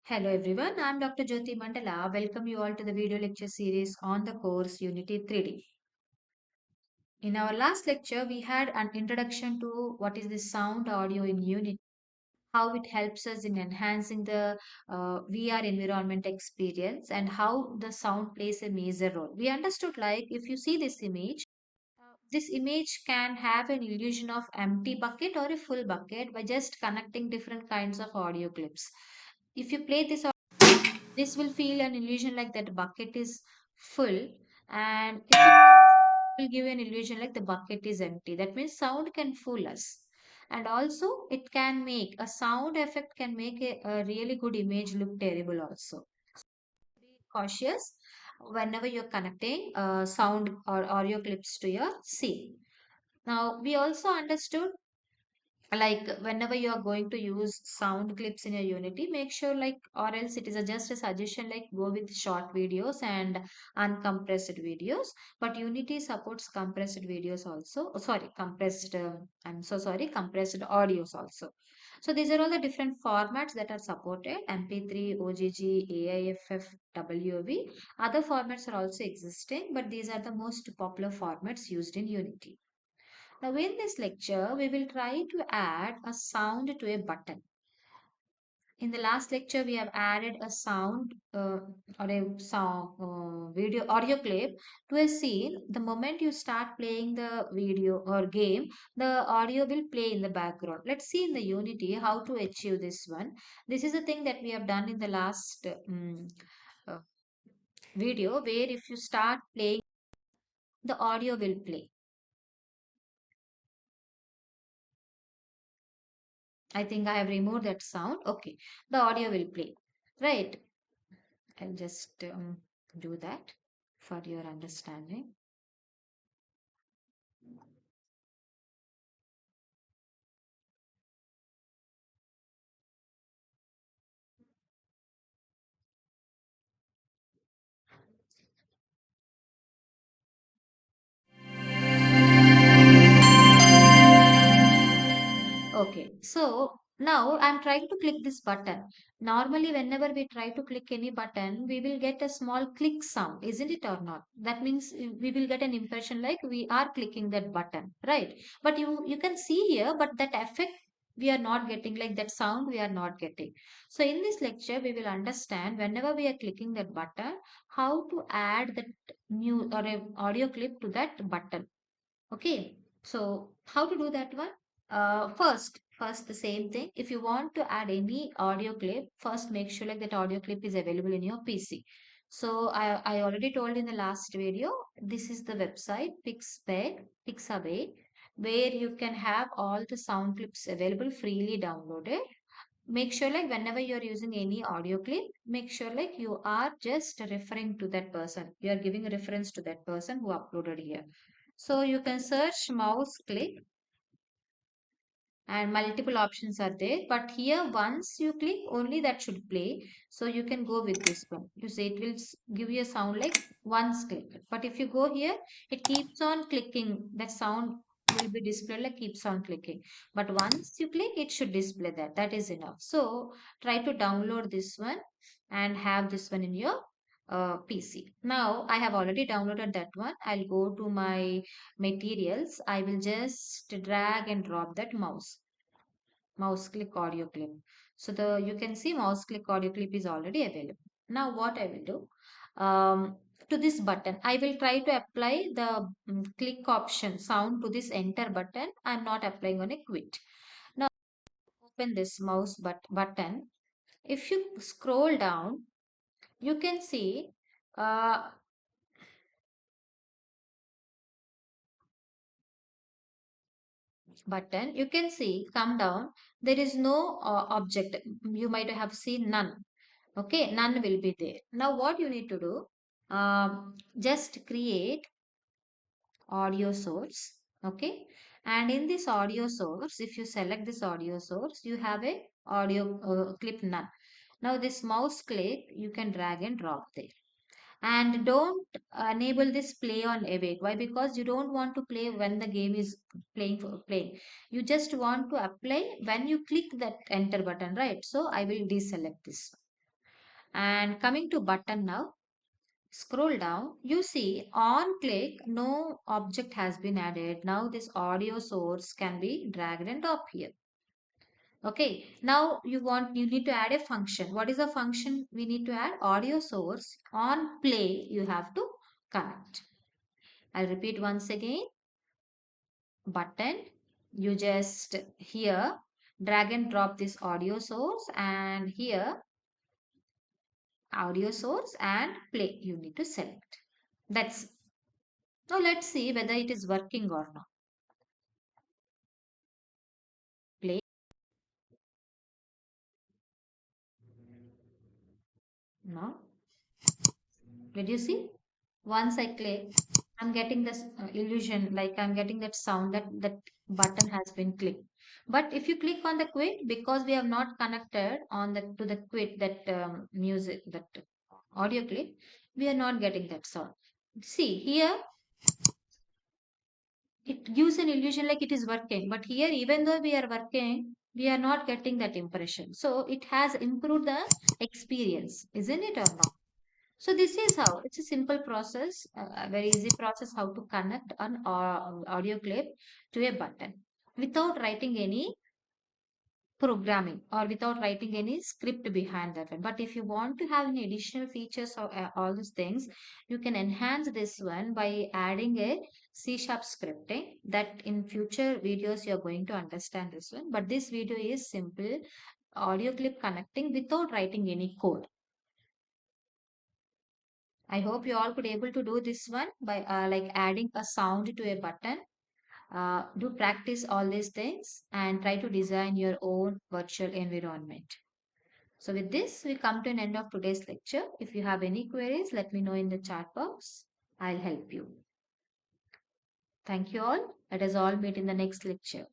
Hello everyone, I am Dr. Jyoti Mandala. Welcome you all to the video lecture series on the course Unity 3D. In our last lecture, we had an introduction to what is the sound audio in Unity, how it helps us in enhancing the VR environment experience, and how the sound plays a major role. We understood like if you see this image can have an illusion of empty bucket or a full bucket by just connecting different kinds of audio clips. If you play this will feel an illusion like that bucket is full, and it will give an illusion like the bucket is empty. That means sound can fool us. And also it can make a sound effect can make a really good image look terrible also. Be cautious whenever you're connecting sound or audio clips to your scene. Now we also understood like whenever you are going to use sound clips in your Unity, make sure like or else it is just a suggestion like go with short videos and uncompressed videos. But Unity supports compressed videos also. Oh, sorry, compressed. I'm so sorry, compressed audios also. So these are all the different formats that are supported: MP3, OGG, AIFF, WAV. Other formats are also existing, but these are the most popular formats used in Unity. Now, in this lecture, we will try to add a sound to a button. In the last lecture, we have added a sound or a sound video audio clip to a scene. The moment you start playing the video or game, the audio will play in the background. Let's see in the Unity how to achieve this one. This is the thing that we have done in the last uh, video, where if you start playing, the audio will play. I think I have removed that sound. Okay, the audio will play. Right. I'll just do that for your understanding. Okay, so now I'm trying to click this button. Normally, whenever we try to click any button, we will get a small click sound, isn't it or not? That means we will get an impression like we are clicking that button, right? But you can see here, but that effect we are not getting, like that sound we are not getting. So in this lecture, we will understand whenever we are clicking that button, how to add that new or a audio clip to that button. Okay, so how to do that one? First the same thing. If you want to add any audio clip, first make sure like that audio clip is available in your PC. So I already told in the last video, this is the website Pixabay, where you can have all the sound clips available freely downloaded. Make sure like whenever you're using any audio clip, make sure like you are just referring to that person. You are giving a reference to that person who uploaded here. So you can search mouse click and multiple options are there. But here once you click only that should play. So you can go with this one. You say it will give you a sound like once click. But if you go here, it keeps on clicking. That sound will be displayed like keeps on clicking. But once you click, it should display that. That is enough. So try to download this one and have this one in your PC. Now I have already downloaded that one. I'll go to my materials. I will just drag and drop that mouse click audio clip. So the you can see mouse click audio clip is already available. Now what I will do, to this button, I will try to apply the click option sound to this enter button. I'm not applying on a quit. Now open this button. If you scroll down, you can see uh, button. You can see come down. There is no object. You might have seen none. Okay, none will be there. Now what you need to do, just create audio source. Okay, and in this audio source, if you select this audio source, you have a audio clip none. Now this mouse click you can drag and drop there. And don't enable this play on awake. Why? Because you don't want to play when the game is playing. You just want to apply when you click that enter button, right? So I will deselect this. And coming to button now, scroll down, you see on click, no object has been added. Now this audio source can be dragged and drop here. Okay, now you need to add a function. What is the function we need to add? Audio source on play, you have to connect. I'll repeat once again. Button, you just here drag and drop this audio source, and here audio source and play you need to select. That's Now let's see whether it is working or not. Play now. Did you see? Once I click, I'm getting this illusion, like I'm getting that sound that that button has been clicked. But if you click on the quit, because we have not connected on the to the quit that music, that audio clip, we are not getting that sound. See here, it gives an illusion like it is working, but here, even though we are working, we are not getting that impression. So it has improved the experience, isn't it or not? So this is how it's a simple process, a very easy process how to connect an audio clip to a button without writing any programming or without writing any script behind that one. But if you want to have any additional features or all these things, you can enhance this one by adding a C sharp scripting that in future videos you're going to understand this one. But this video is simple audio clip connecting without writing any code. I hope you all could able to do this one by like adding a sound to a button. Do practice all these things and try to design your own virtual environment. So with this, we come to an end of today's lecture. If you have any queries, let me know in the chat box. I'll help you. Thank you all. Let us all meet in the next lecture.